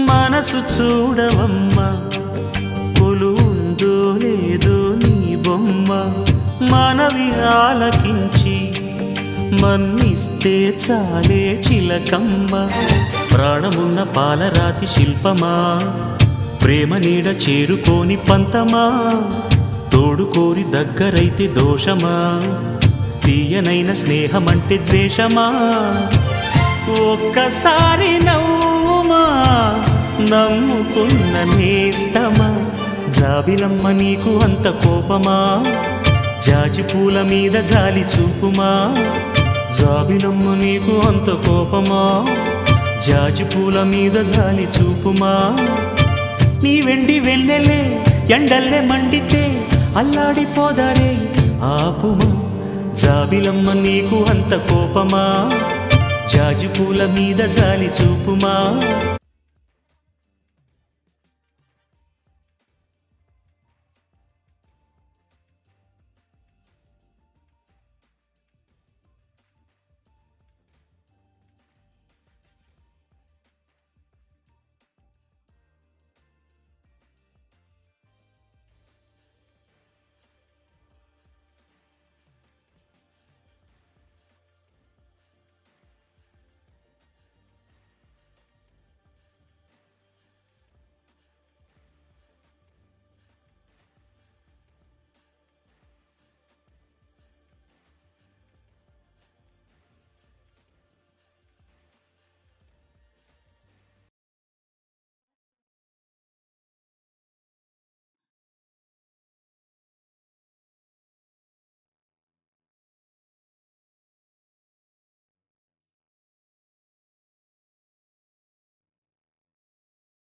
మనసు చూడవమ్మా కొలువుందో లేదో నీ బొమ్మ మనవి ఆలకించి మన్నిస్తే చాలే చిలకమ్మ ప్రాణమున్న పాలరాతి శిల్పమా ప్రేమ నీడ చేరుకోని పంతమా తోడుకోరి దగ్గరైతే దోషమా తీయనైన స్నేహమంటే ద్వేషమా ఒక్కసారి నవ్వుమా నమ్ముకున్న నేస్తమా జాబిలమ్మ నీకు అంత కోపమా జాజి పూల మీద జాలి చూపుమా జాబిలమ్మ నీకు అంత కోపమా జాజి పూల మీద జాలి చూపుమా నీ వెండి వెన్నెలే ఎండల్లే మండితే అల్లాడిపోదారే ఆపుమా జాబిలమ్మ నీకు అంత కోపమా జాజి పూల మీద జాలి చూపుమా